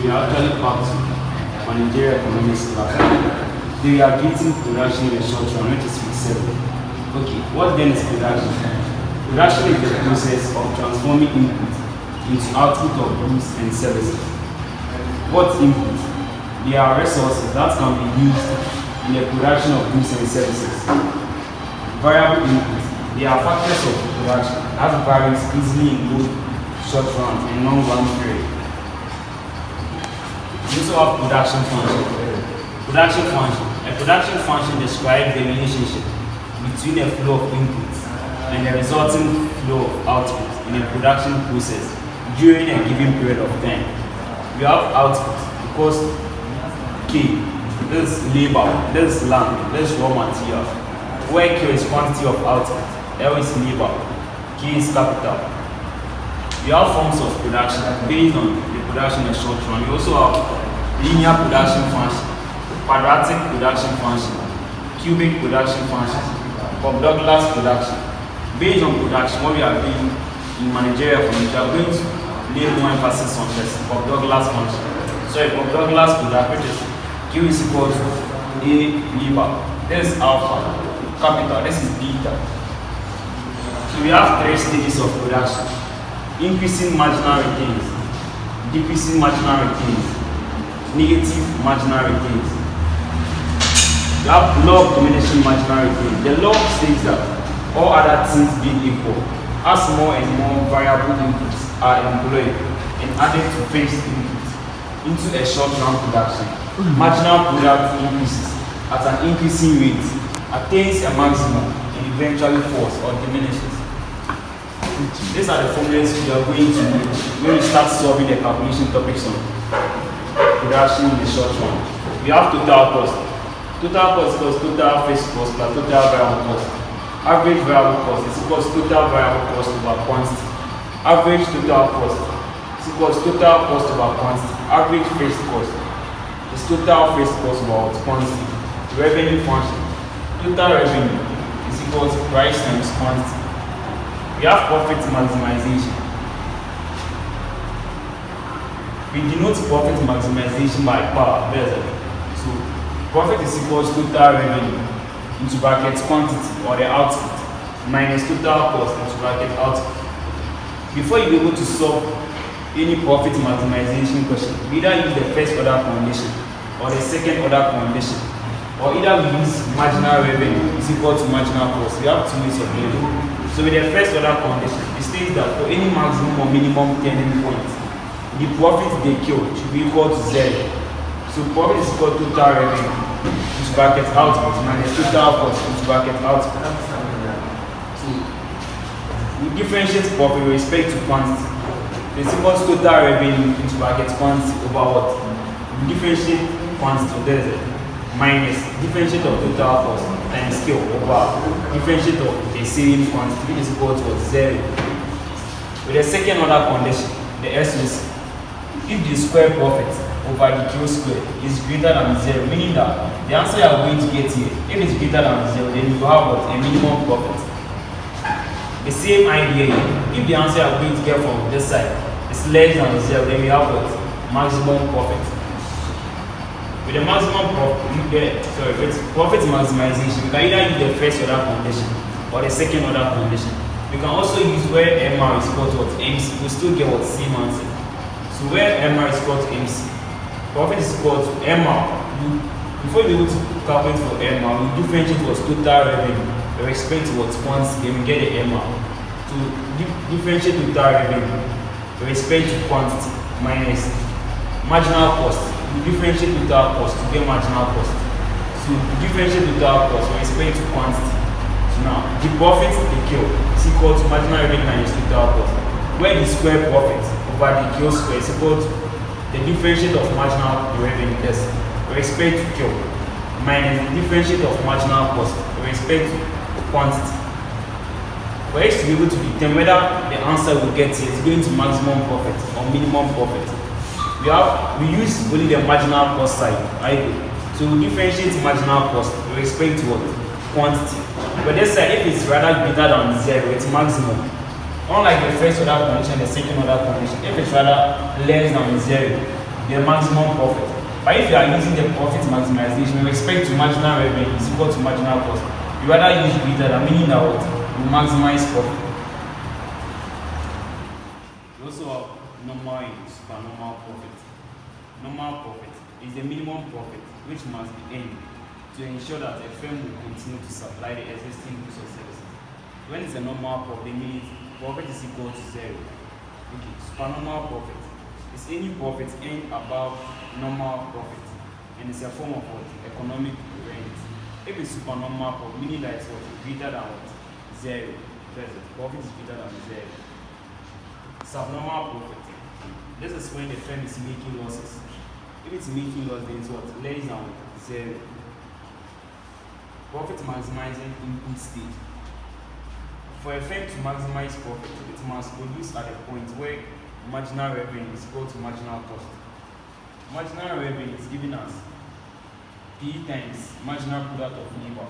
we are actually back to managerial economics class. They are getting production in the short run, which is week 7. Okay, what then is production? Production is the process of transforming input into output of goods and services. What input? They are resources that can be used in the production of goods and services. Variable input. They are factors of production that varies easily in both short run and long run period. We also have production function. Production function. A production function describes the relationship between the flow of inputs and the resulting flow of output in a production process during a given period of time. We have output because K, this is labor, this is land, this is raw material. Where Q is quantity of output, L is labor, K is capital. We have forms of production based on the production in short run. We also have linear production function, quadratic production function, cubic production function, Cobb-Douglas production. Based on production, what we are doing in managerial economics, we are going to lay more emphasis on this Cobb-Douglas function. So a Cobb-Douglas product, which is Q is equal to A labor. This is alpha, capital, this is beta. So we have 3 stages of production: increasing marginal returns, decreasing marginal returns, negative marginal returns. We have law of diminishing marginal returns. The law states that all other things being equal, as more and more variable inputs are employed and added to fixed inputs into a short-run production, marginal product increases at an increasing rate, attains a maximum, and eventually falls or diminishes. These are the formulas we are going to use when we start solving the calculation topics on production in the short run. We have total cost. Total cost equals total fixed cost plus total variable cost. Average variable cost is equals total variable cost over quantity. Average total cost is equals total cost over quantity. Average fixed cost is total fixed cost over quantity. Revenue function. Total revenue is equals price times quantity. We have profit maximization. We denote profit maximization by power. So profit is equals to total revenue into bracket quantity or the output minus total cost into bracket output. Before you be able to solve any profit maximization question, we either use the first order condition or the second order condition, or either we use marginal revenue is equal to marginal cost. We have 2 ways of doing it. So with the first order condition, it states that for any maximum or minimum turning point, the profit they kill should be equal to 0. So profit is equal to total revenue into bracket output minus total cost into bracket output. So we differentiate profit with respect to quantity. It's equal to total revenue into bracket quantity over what? We differentiate quantity, there is minus differentiate of total cost times scale over differentiate of the same quantity, which is equal to 0. With the second order condition, the SOC, if the square profit over the Q square is greater than 0, meaning that the answer you are going to get here, if it's greater than 0, then you have what? A minimum profit. The same idea here, if the answer you are going to get from this side is less than 0, then we have what? Maximum profit. With the maximum with profit maximization, we can either use the first order condition or the second order condition. We can also use where MR is equal to what? MC. We still get what? Same answer. So where MR is equal to MC, profit is equal to MR. Before you be able to calculate for MR, we differentiate what's total revenue with respect to what quantity, then we get the MR. To differentiate total revenue with respect to quantity minus marginal cost. We differentiate total cost to get marginal cost. So differentiate total cost with respect to quantity. So now the profit they kill is equal to marginal revenue minus total cost. Where the square profit over the Q square is equal to the differentiate of marginal revenue with respect to Q minus the differentiate of marginal cost with respect to quantity. For us to be able to determine whether the answer we get here is going to maximum profit or minimum profit, we use only the marginal cost side. So we differentiate marginal cost with respect to what? Quantity. But this side, if it's rather greater than 0, it's maximum. Unlike the first order condition, the second order condition, if it's rather less than 0, the maximum profit. But if you are using the profit maximization with respect to marginal revenue is equal to marginal cost, you rather use greater than, meaning that what you maximize profit. We also have normal and supernormal profit. Normal profit is the minimum profit which must be earned to ensure that a firm will continue to supply the existing goods or services. When it's a normal profit, it means profit is equal to zero. Okay, supernormal profit is any profit earned above normal profit, and it's a form of what? Economic rent. If it's supernormal profit, meaning that it's what? Greater than what? Zero. Profit is greater than zero. Subnormal profit. This is when the firm is making losses. If it's making loss, then it's what? Less than zero. Profit maximizing input stage. For a firm to maximize profit, it must produce at a point where marginal revenue is equal to marginal cost. Marginal revenue is giving us P times marginal product of labor,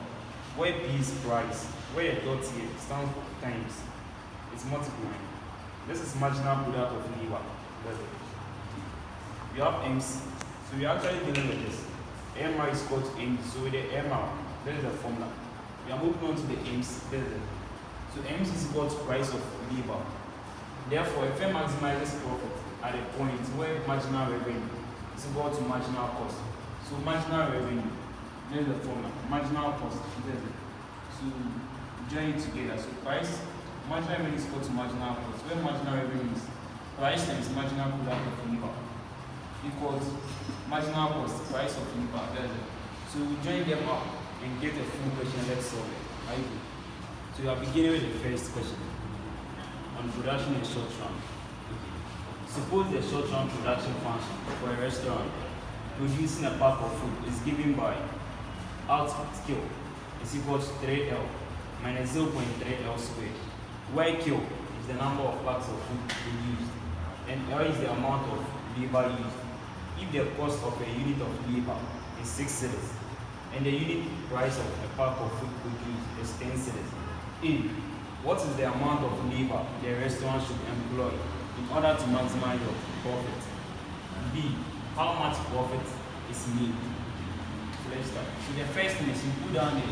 where P is price, where a dot here stands for times. It's multiplying. This is marginal product of labor. We have MC. So we are actually dealing with this. MR is equal to MC. So with the MR, there is a formula. We are moving on to the MC. So MC is equal to price of labor. Therefore, if firm maximizes profit at a point where marginal revenue is equal to marginal cost. So marginal revenue, there's the formula. Marginal cost, so join it together. So price, marginal revenue is equal to marginal cost. Where marginal revenue is price times marginal product of labor equals marginal cost, price of labor. So we join them up and get a full question. Let's solve it. Are you good? So we are beginning with the first question on production in short run. Suppose the short run production function for a restaurant producing a pack of food is given by output Q is equal to 3L minus 0.3L squared, where Q is the number of packs of food produced and L is the amount of labor used. If the cost of a unit of labor is 6 cedis and the unit price of a pack of food produced is 10 cedis, A, what is the amount of labor the restaurant should employ in order to maximize your profit? B, how much profit is made? So let's start. So the first thing is you put down the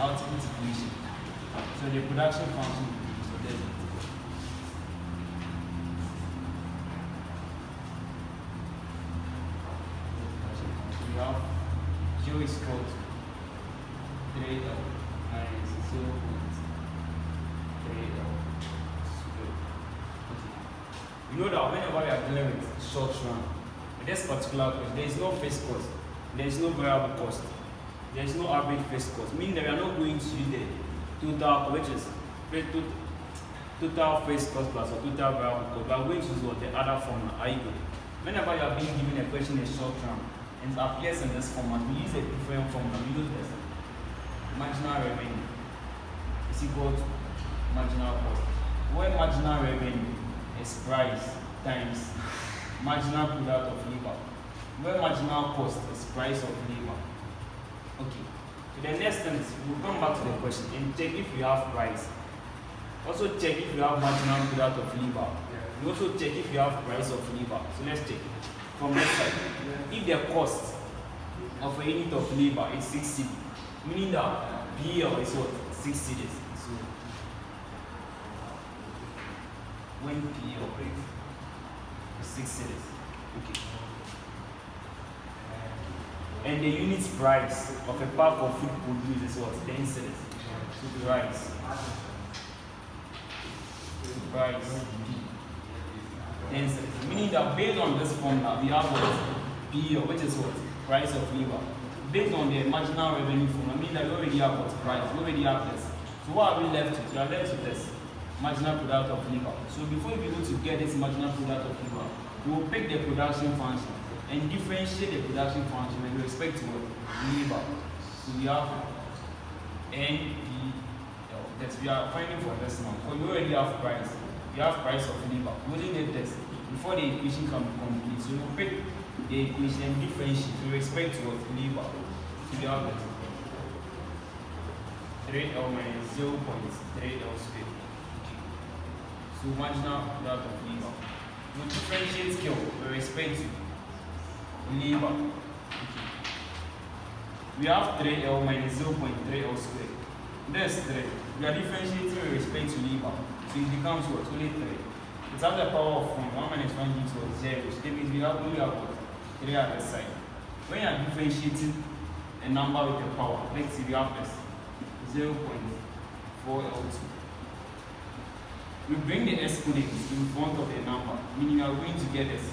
output equation. So the production function, so there's it. So we have Q is equal to 3L minus 0.3L. You know that whenever we are dealing with short run, in this particular case, there is no fixed cost, there is no variable cost, there is no average fixed cost, meaning that we are not going to use the total, which is total fixed cost plus or total variable cost. We are going to use what the other formula. Are you good? Whenever you are being given a question in short run and it appears in this format, we use a different formula. We use this marginal revenue is equal to marginal cost, where marginal revenue is price times marginal product of labor, where marginal cost is price of labor. Okay, so the next thing is we'll come back to the question and check if you have price. Also check if you have marginal product of labor. We also check if you have price of labor. So let's check from this side. If the cost of a unit of labor is 6 cedi, meaning that PL is what? 6 cedis. So when PL is 6 cedis, okay. And the unit price of a pack of food produced is what? 10 cedis. So the price. Meaning that based on this formula, we have what? PO, which is what? Price of labor. Based on the marginal revenue formula, meaning that we already have what? Price. We already have this. So what are we left with? We are left with this marginal product of labor. So before we be able to get this marginal product of labor, we will pick the production function and differentiate the production function with respect to what? Labor. So we have NPL. That we are finding for this now. Because we already have price. We have price of labor. We only need this before the equation can be complete. So we pick the equation and differentiate with respect to what? Labor. So we have that 3L minus 0.3L squared. Okay. So marginal product of labor. We differentiate scale with respect to labor. We have 3L minus 0.3L squared. There's 3. We are differentiating with respect to labor. So it becomes what? Only 3. It's at the power of 1. 1 minus 1 gives us 0. So that means we have only have what? 3 at the side. When you are differentiating a number with a power, let's see, we have this 0.4L2. We bring the exponent in front of the number, meaning we are going to get this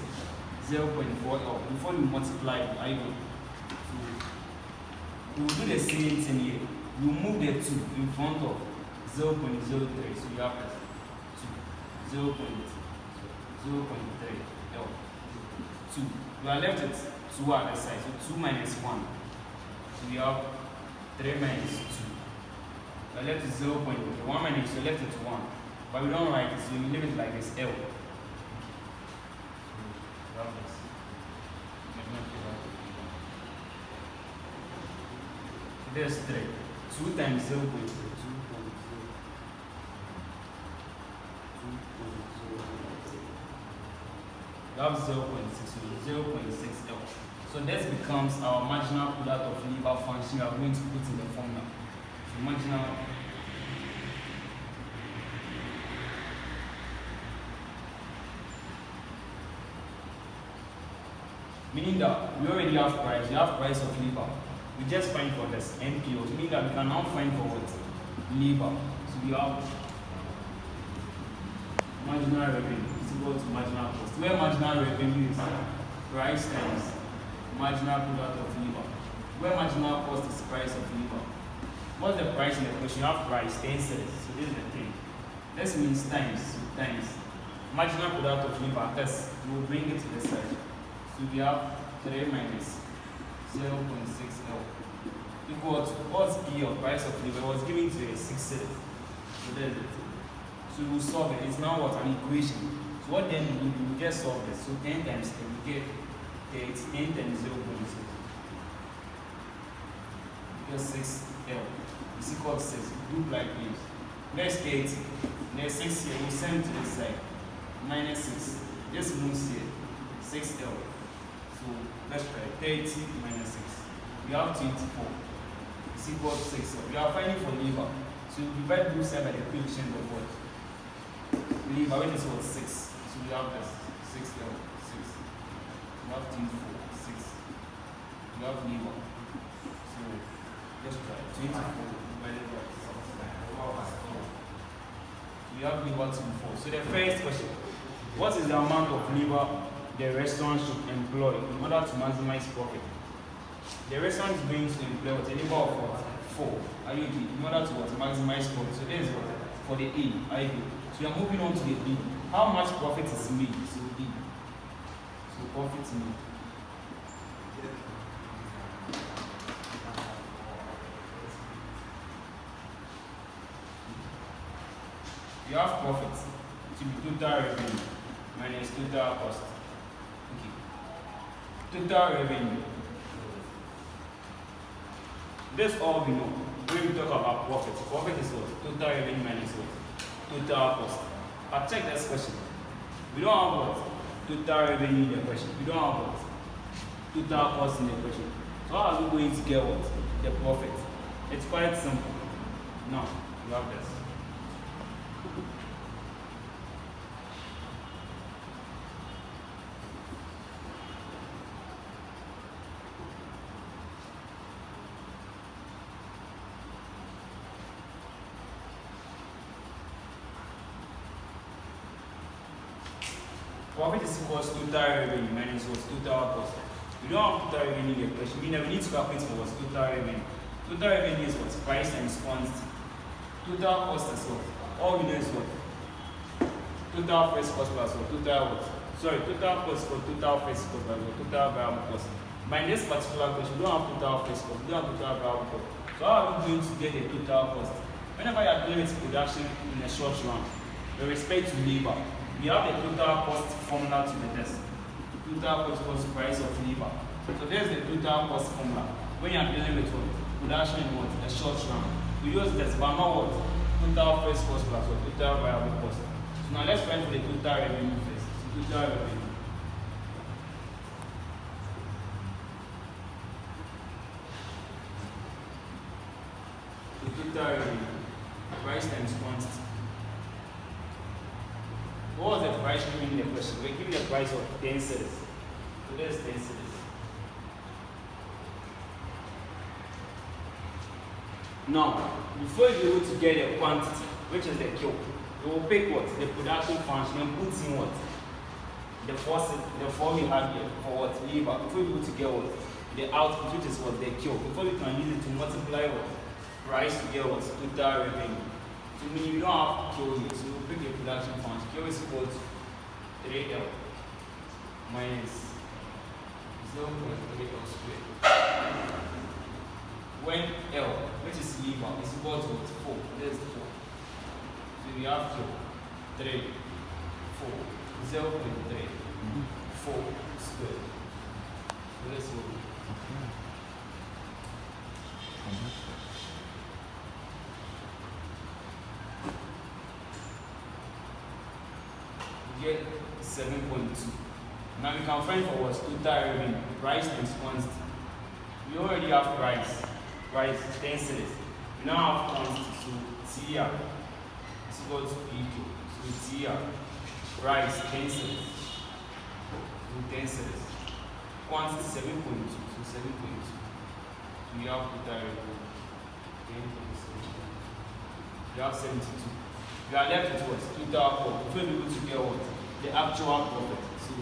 0.4L before we multiply it. I go. We will do the same thing here. We will move the 2 in front of 0.03. So we have this 2, 0.3L. 2. We are left with 2 at the side. So 2 minus 1. So we have 3 minus 2. We are left with 0.3. 1 minus, we are left with 1. But we don't write it, so we leave it like this L. So we have this. There's 3. 2 times 0.3. 2.0. We have 0.6, so 0.6L. So this becomes our marginal product of labor function we are going to put in the formula. So marginal. Meaning that we already have price, we have price of labor. We just find for this MPO, meaning that we can now find for what? Labor. So we have marginal revenue is equal to marginal cost. Where marginal revenue is price times marginal product of labor. Where marginal cost is price of labor. What's the price in the question? You have price, 10 cents. So this is the thing. This means times, marginal product of labor. This, we will bring it to the side. So we have 3 minus 0.6L equal to what's P of price of labor was given to a 6 cents. So there's it. So we will solve it. It's now what? An equation. So what then we do? We just solve this. So 10 times 10, we get 10 times 0.6. Because 6L is equal to 6. Group like this. Next 80. Next 6 here. We send to the side. Minus 6. This moves here. 6L. So let's try 30 minus 6. We have 24. It's equal to 6L. We are finding for labor. So we divide both sides by the coefficient of what? Labor, when it's what? 6. So we have this 6L, 6. We have 24, 6. We have labor. So let's try 24 divided by 6. We have labor 24. So the first question, what is the amount of labor the restaurant should employ in order to maximize profit? The restaurant is going to employ a labor of what? 4. Are you agree? In order to what? Maximize profit. So there's what? For the A. Are you agree? So we are moving on to the B. How much profit is made? So B. So profit made. You have profit to be total revenue minus total cost. Okay. Total revenue. That's all we know. When we talk about profit, profit is what? Total revenue minus what? Total cost. But check this question. We don't have what? Total revenue in the question. We don't have what? Total cost in the question. So how are we going to get what? The profit. It's quite simple. Now, you have this. Profit is equal to total revenue minus what's total cost. We don't have total revenue in the question, meaning we need to calculate for what's total revenue. Total revenue is what? Price times quantity. Total cost is what? All we know is what? Total first cost plus what? Total what? Sorry, total cost for total first cost plus what? Total variable cost. But in this particular question, we don't have total first cost, we don't have total variable cost. So how are we going to get the total cost? Whenever you are dealing with production in a short run, with respect to labor, we have the total cost formula to the test. Total cost equals price of labor. So there's the total cost formula. When you are dealing with what? Production in what? A short run. We use this, but not what? Total first cost plus what? Total variable cost. So now let's find for the total revenue first. So total revenue. total revenue, price times quantity. What was the price given in the question? We're given the price of 10 cedis. So there's 10 cedis. Now, before you're able to get the quantity, which is the Q, you will pick what? The production function and put in what? The form you have here for what? Labor. Before you're able to get what? The output, which is what? The Q. Before you can use it to multiply what? Price to get what? Total revenue. So when you don't have Q here, so you pick the production function. Q is equal to 3L minus 0.3L squared. When L, which is labor, is equal to 4. There's 4. So we have Q 3, 4, 0.3, 4 squared. So let's go. We get 7.2. Now we can find for what's total revenue, price times quantity. We already have price 10 cedis. We now have quantity, so TR is equal to P2. So TR, price 10 cedis. So 10 cedis. Quantity 7.2, so 7.2. So we have total revenue 10.7. We have 72. We are left with what? Total cost. Before we able to get what? The actual profit. So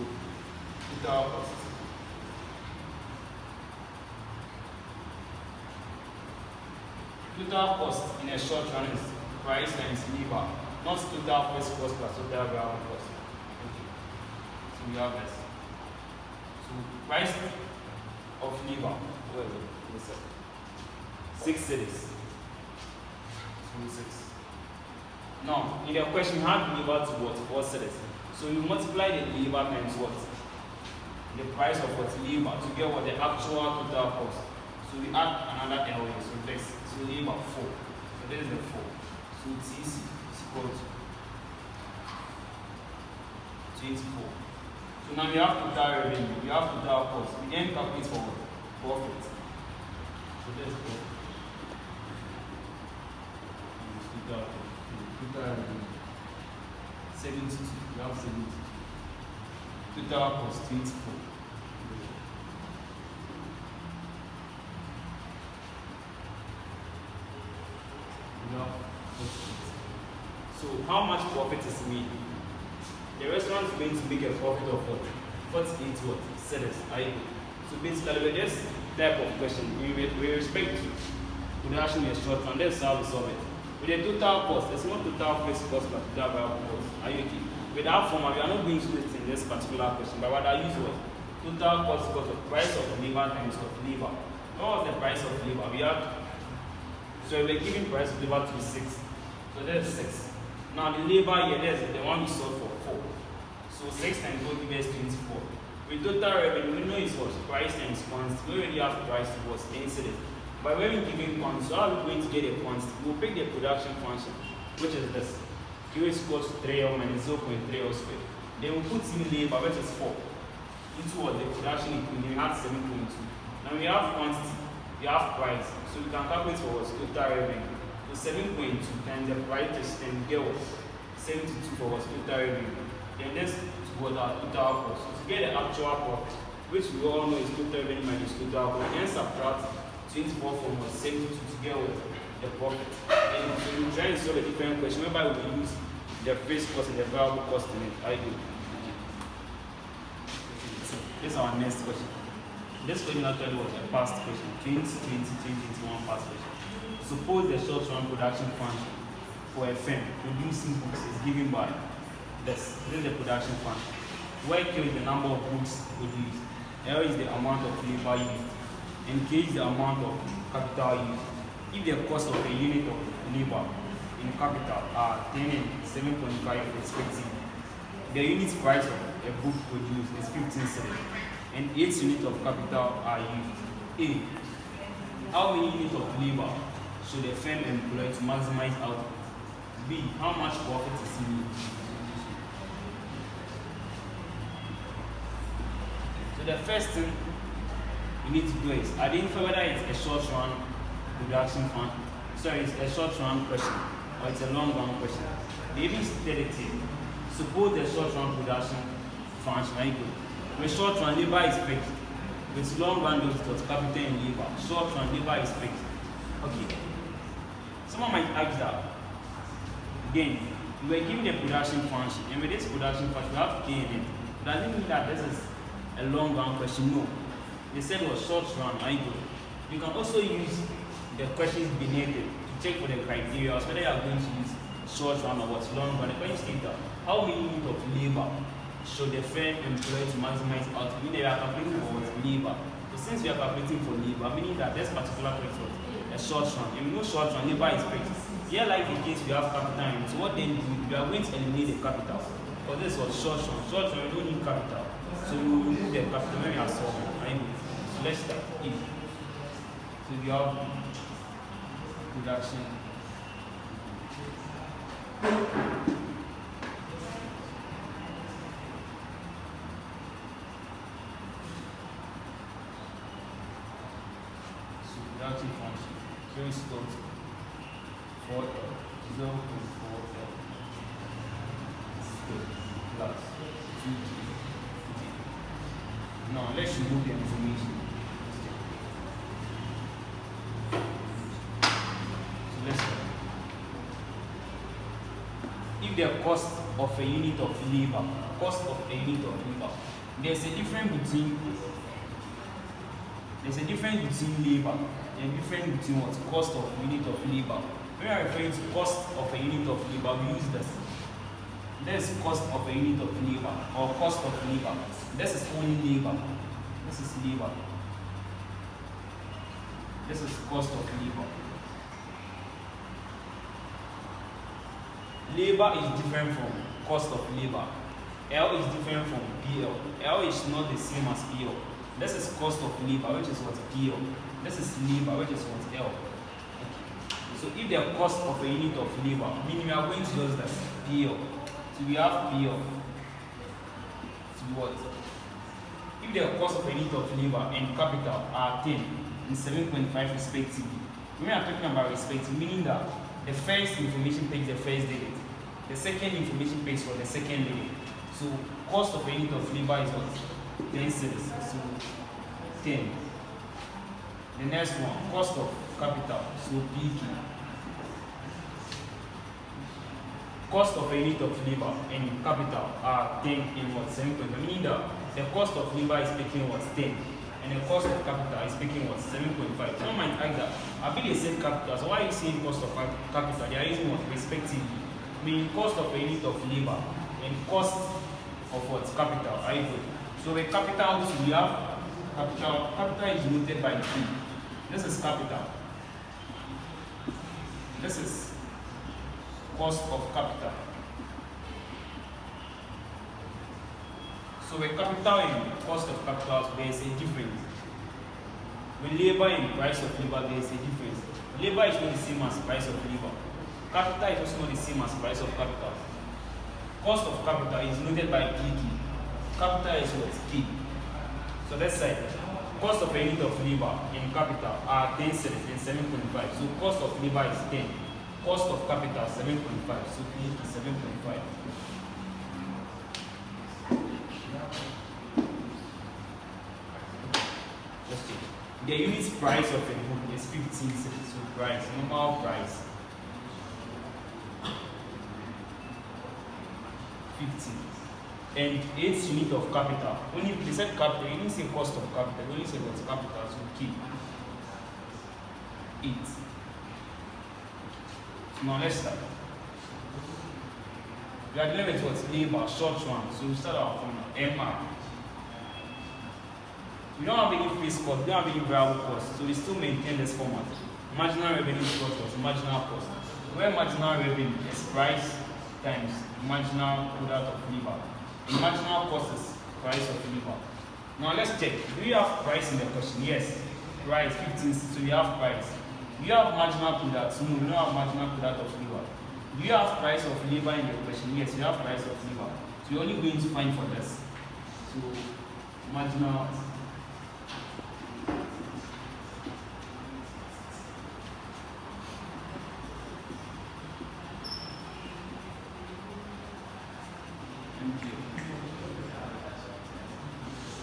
total cost. Total cost in a short run is price times labor, not total first cost plus total variable cost. Okay. So we have this. So price of labor, well, 6 cedis. So 6. Now, in the question, you have labor to what? 4 cedis. So you multiply the labor times what? The price of what? Labor to get what? The actual total cost. So we add another L here. So this. So labor 4. So this is the 4. So TC is equal to 24. So now we have total revenue. We have total cost. We then calculate for what? Profit. So this is profit. Total revenue 72. We have 72. Total cost 24. So how much profit is made? The restaurant is going to make a profit of what? 48 what? Cedis. So basically with this type of question, we respect to production in a short run. That's how we solve it. With the total cost, there's no total fixed cost but total variable cost. Are you okay? With that formula, we are not going to do it in this particular question, but what I use what? Total cost equals the price of labor times of labor. What was the price of labor? We have, so we're giving price of labor to be 6. So there's 6. Now the labor here, there's the one we sold for 4. So 6 times 4 gives us 24. With total revenue, we know it's what? Price times quantity. We already have price was 10 cedis. But when we're giving quantity, so how are we going to get a quantity? We'll pick the production function, which is this. Q is equal to 3L minus 0.3L squared. Then we'll put in labor, which is 4, into what? The production equation. We have 7.2. Now we have quantity, we have price. So we can calculate for what's total revenue. So 7.2 times the price is 10, we get what? 72 for what's total revenue. Then this is what our total cost. So to get the actual profit, which we all know is total revenue minus total cost, we then subtract 24 from what? 72 to get what? The profit. And so we try to solve a different question whereby we use the fixed cost and the variable cost in it. I do. This is our next question. This question actually was a past question, 2021 past question. Suppose the short run production function for a firm producing books is given by this. This is the production function. Where Q is the number of books produced, L is the amount of labor used, and K is the amount of capital used. If the cost of a unit of labor in capital are 10 and 7.5 respectively, the unit price of a book produced is 15 cedis, and 8 units of capital are used. A. How many units of labor should a firm employ to maximize output? B. How much profit is made? So the first thing you need to do is identify whether it's a short run production function. Sorry, it's a short run question or it's a long run question. The even stated it here. Suppose the short run production function are equal. With short run labor is fixed. With long run it was capital and labor. Short run labor is fixed. Okay. Someone might ask that. Again, we were given the production function, and with this production function, we have K in it. Does it mean that this is a long run question? No. They said it was short run, I go. You can also use the questions beneath it to check for the criteria, whether you are going to use short run or what's long run. The question states that how many units of labor should the firm employ to maximize output? Meaning they are calculating for what? Labor. So since we are calculating for labor, meaning that this particular question was a short run. And we know short run, labor is fixed. Here, like in case we have capital in, so what then we are going to eliminate the capital. Because this was short run. Short run, we don't need capital. So we will remove the capital when we are solving. Right? So let's start. E. So we have production. So production function. So it's equal to 4L, 0.4L plus 2G. Now let's remove the information. So let's start. If the cost of a unit of labor, there's a difference between labor and difference between what cost of unit of labor. When we are referring to cost of a unit of labor, we use this. This is cost of a unit of labor or cost of labor. This is only labor. This is labor. This is cost of labor. Labor is different from cost of labor. L is different from PL. L is not the same as PL. This is cost of labor, which is what PL. This is labor, which is what L. Okay. So if the cost of a unit of labor, meaning we are going to use this PL. So we have PL. So what? If the cost of a unit of labor and capital are 10 and 7.5 respectively, when we are talking about respectively, meaning that the first information takes the first digit, the second information pays for the second digit. So cost of a unit of labor is what? 10 cents. So 10. The next one, cost of capital, so PK. Cost of a unit of labor and capital are 10 and what? 7.5. Meaning that the cost of labor is taking what? 10. And the cost of capital is taking what? 7.5. Someone might ask that, I've been the same capital, so why are you saying cost of capital? They are using what? Respectively. Meaning cost of a unit of labor and cost of what? Capital are equal. So the capital, we have capital. Capital is denoted by P. This is capital. This is cost of capital. So with capital and cost of capital, there is a difference. With labor and price of labor, there is a difference. Labor is not the same as price of labor. Capital is also not the same as price of capital. Cost of capital is denoted by PK. Capital is what? K. So let's say cost of a unit of labor and capital are 10 cents and 7.5. So cost of labor is 10. Cost of capital 7.5. So P is 7.5. Let's check. The unit price of a book is 15 cents. So price, normal price 15. And 8 unit of capital. When you present capital, you didn't say cost of capital, you only say what's capital, so K. 8. So now let's start. We are dealing with what's labor, short run. So we start out from MR. We don't have any fixed cost, we don't have any variable cost, so we still maintain this format. Marginal revenue is equal to marginal cost. Where marginal revenue is price times marginal product of labor. The marginal cost is price of labor. Now let's check. Do you have price in the question? Yes. Price 15. So we have price. Do you have marginal product? No, we don't have marginal product of labor. Do you have price of labor in the question? Yes, you have price of labor. So you're only going to find for this. So marginal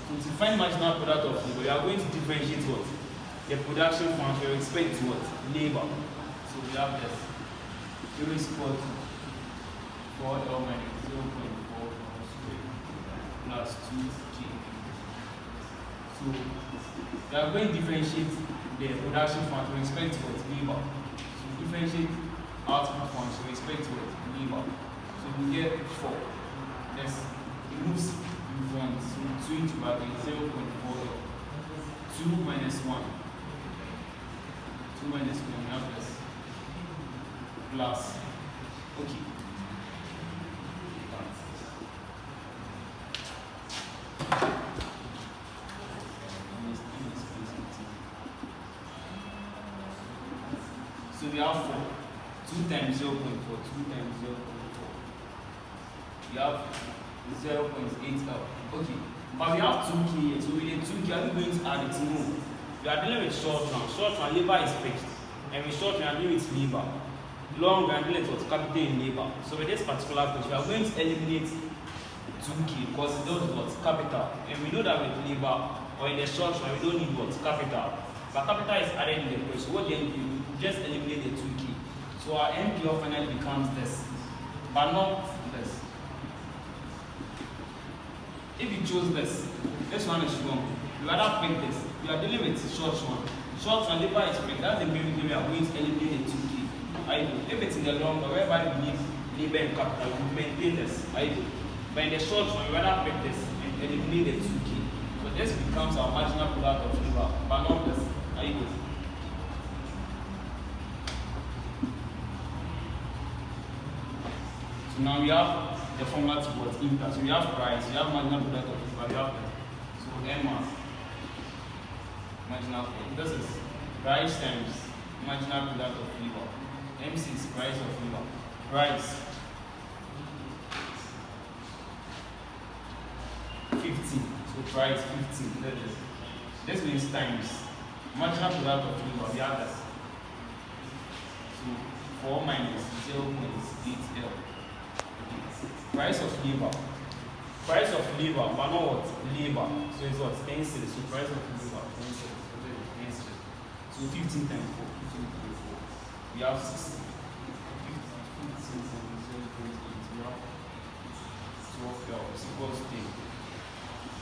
So to find marginal product of labor, we are going to differentiate what? The production function with respect to what? Labor. So we have this. Q is equal to 4L minus 0.4 plus 2K. So we are going to differentiate the production function with respect to what? Labor. So differentiate output function with respect to what? Labor. So we get 4. Let's remove in front. So 2 into bracket 0.4L. 2 minus 1. 2 minus 1, we have this. Plus. Okay. So we have 4. 2 times 0.4. 2 times 0.4. We have 0.8L. Okay. But we have 2K here. So with the 2K, are we going to add it? No. We are dealing with short run. Short run, labor is fixed. And with short run, we are dealing with labor. Long run, dealing with capital in labor. So with this particular case, we are going to eliminate 2K because it does what? Capital. And we know that with labor or in the short run, we don't need what? Capital. But capital is added in the place. So what then we just eliminate the 2K. So our NPL finally becomes this. But not this. If you choose this one is wrong. You rather pick this. We are dealing with short one. Short one, labor is fixed. That's the main thing we are going to eliminate the 2K. If it's in the long run, whereby we need labor and capital, we maintain this. But in the short run, we rather pick this and eliminate the 2K. So this becomes our marginal product of labor, but not this. So now we have the formula towards impact. So we have price, we have marginal product of labor, we have this. So MR, marginal product. This is price times marginal product of labor. MC is price of labor. Price 15. So price 15. This means times marginal product of labor. We have this. So 4 minus 0.8L. Price of labor. Price of labor, but not what? Labor. So it's what? 10 cents. So price of labor, 10 cents. 10 cents. So 15 times 4. 15 times 4. We have 60. 15 times 0.8. We have 12 L. So equals 10.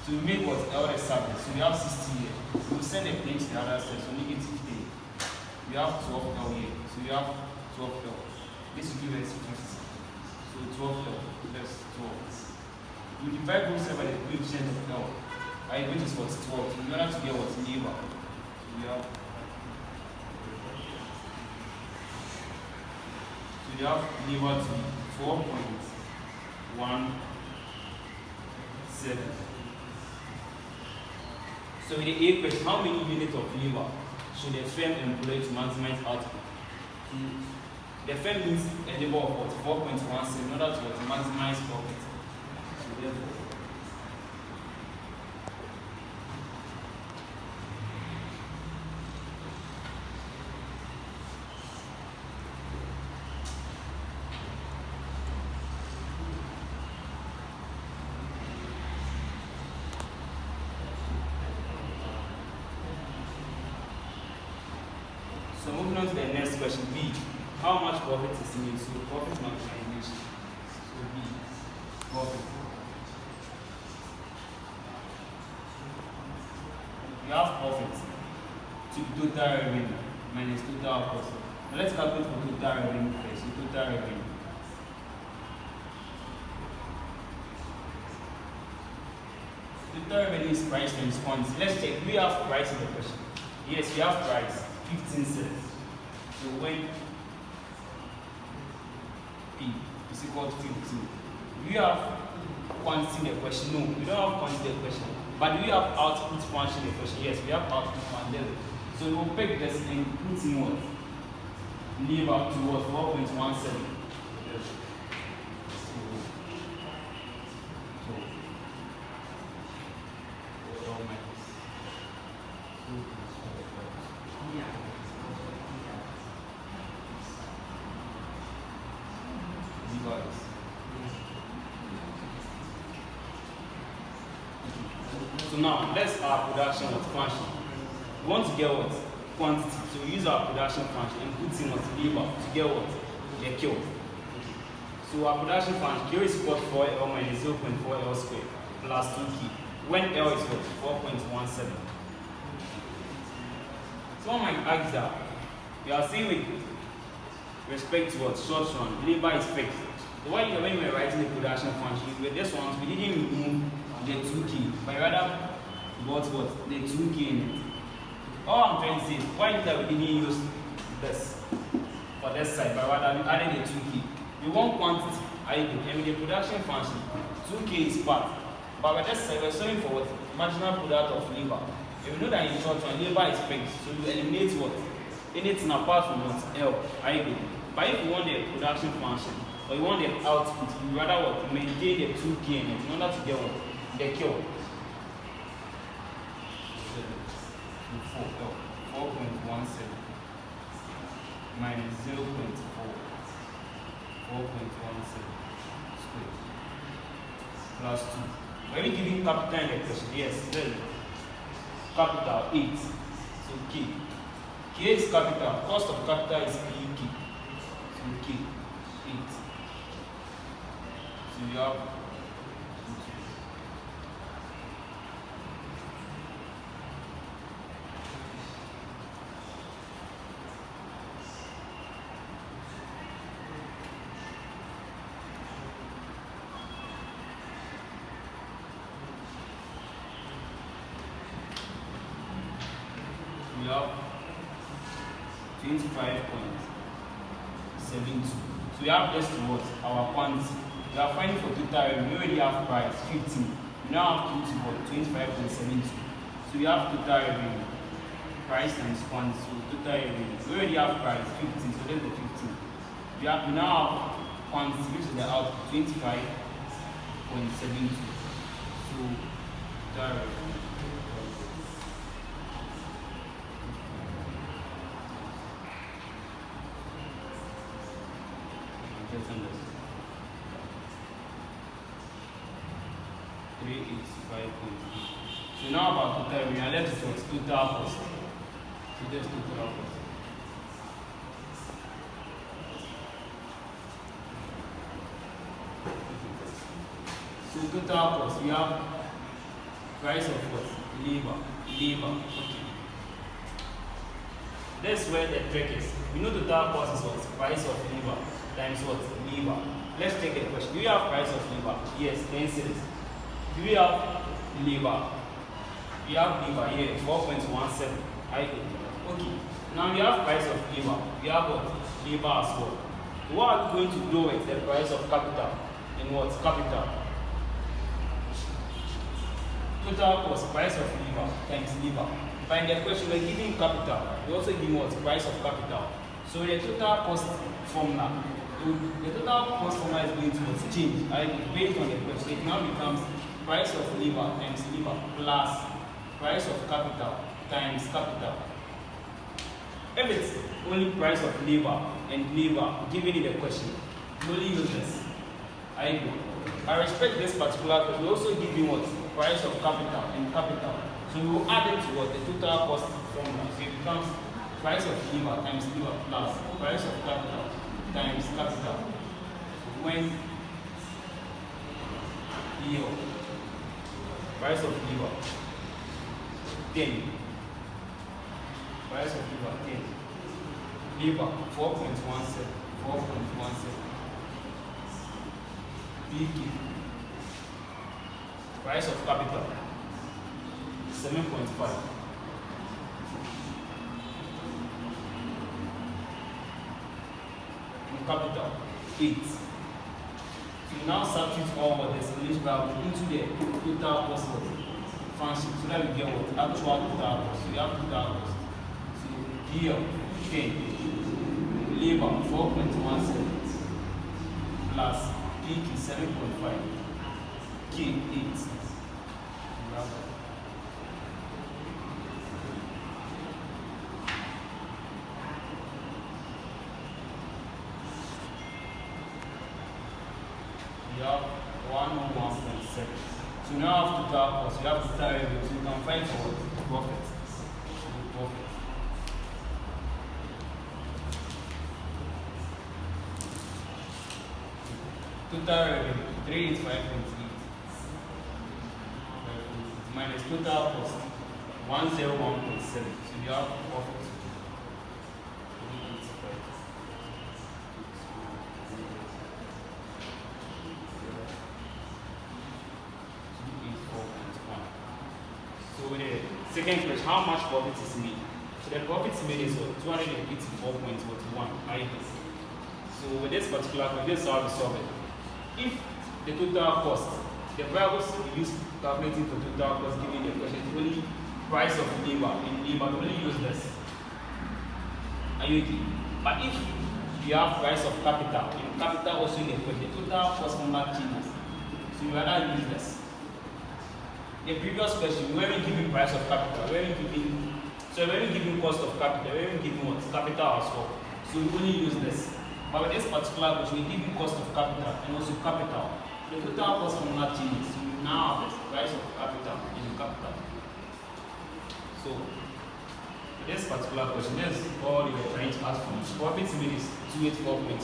So we make what? L the service. So we have 60 here. So we send the plane to the other side. So negative 10. We have 12 L here. So we have 12 L. This will give us 50. So 12 L. That's 12. We divide both sides by the coefficient of L, which is what? 12. So in order to get what? Labor. So we have labor to be 4.17. So with the A question, how many units of labor should the firm employ to maximize output? The firm needs a labor of what? 4.17 in order to maximize profit. So moving on to the next question, B. How much profit is needed? So profit maximization. So B. Profit. We have profit to total revenue minus total cost. Now let's calculate for total revenue first. So total revenue. Total revenue is price times quantity. Let's check. Do we have price in the question? Yes, we have price. 15 cents. So when P is equal to 15, do you have quantity in the question? No, we don't have quantity in the question. But do we have output function in the question? Yes, we have output function. So we will pick this and put in what? Labor to what? 4.17. Yes. So now let's our production what function. We want to get what? Quantity. So we use our production function and put in what? Labor to get what? The Q. So our production function Q is equal to 4L minus 0.4L squared plus 2K. When L is what? 4.17. So one might ask that we are saying with respect to what? Short run, labor is fixed. So when we were writing the production function, with this one, we didn't remove the 2K, but rather what? The 2K in it. All I'm trying to say is, why is that we didn't use this for this side, but rather we added the 2K. We want quantity, and with the production function, 2K is part. But with this side, we're solving for what? Marginal product of labor. If you know that in short run, labor is fixed, so you eliminate what? Anything apart from what? L, But if you want the production function, or you want the output, you rather what? Maintain the 2K in it in order to get what? The Q. 4.17 minus 0.4 squared plus 2. When we giving capital in the question, yes, then capital 8. So K. K is capital. Cost of capital is PK. So K 8. So you have we have 25.72. So we have this towards our quantity. We are finding for total revenue. We already have price 15. We now have to what? 25.72. So we have total revenue. Price times quantity. So total revenue. We already have price 15. So there's the 15. We now have quantity, which is the output 25.72. So total revenue. Let's understand. 385.8. So now about total revenue, and let's do total cost. So just total cost. So total cost, we have price of what? Labor. Okay. That's where the trick is. We know total cost is what? Price of labor times what? Labor. Let's take the question. Do we have price of labor? Yes, 10 cedis. Do we have labor? We have labor here, 4.17. Okay. Now we have price of labor. We have what? Labor as well. What are we going to do with the price of capital? And what? Capital. Total cost, price of labor times labor. But in the question, we're giving capital. We also give what? Price of capital. So the total cost formula, the total cost formula is going to change based on the question. It now becomes price of labor times labor plus price of capital times capital. If it's only price of labor and labor given in the question, you only use this. I respect this particular because we also give you what? Price of capital and capital. So we will add it to what? The total cost formula. So it becomes price of labor times labor plus price of capital times capital. So when here, price of labor 10, price of labor 10, labor 4.17, PK, price of capital 7.5. Capital 8. So you now substitute all of this English value into the total cost function so that we get what? Actual total cost. So you have total cost. So here 10, labor 4.17 plus PK 7.5, K 8. We have 101.7. So you now have total cost, you have total revenue, so you can find for profit. Profit. Total revenue 385.8 minus total cost 101.7. So you have profit. So the second question, how much profit is made? So the profit made is 284.41 IPs. So with this particular question, this is how we solve it. If the total cost, the variables we use calculating for total cost given the question is only price of labor, in labor we only use this. Are you agree? But if you have price of capital, in capital also in the question, total cost number changes. So you rather use this. The previous question, we weren't giving price of capital, we weren't giving cost of capital, we weren't giving what? Capital as well. So we only use this. But with this particular question, we give you cost of capital and also capital. The total cost from that changes. So we now have the price of capital in the capital. So with this particular question, that's all you are trying to ask for. Profit made is 284.1.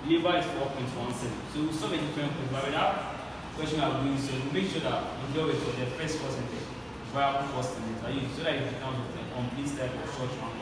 Labor is 4.17. So we solve a different question. But with that question I'm doing, so make sure that you deal with the first percentage, variable cost limit, so that you can complete that short one.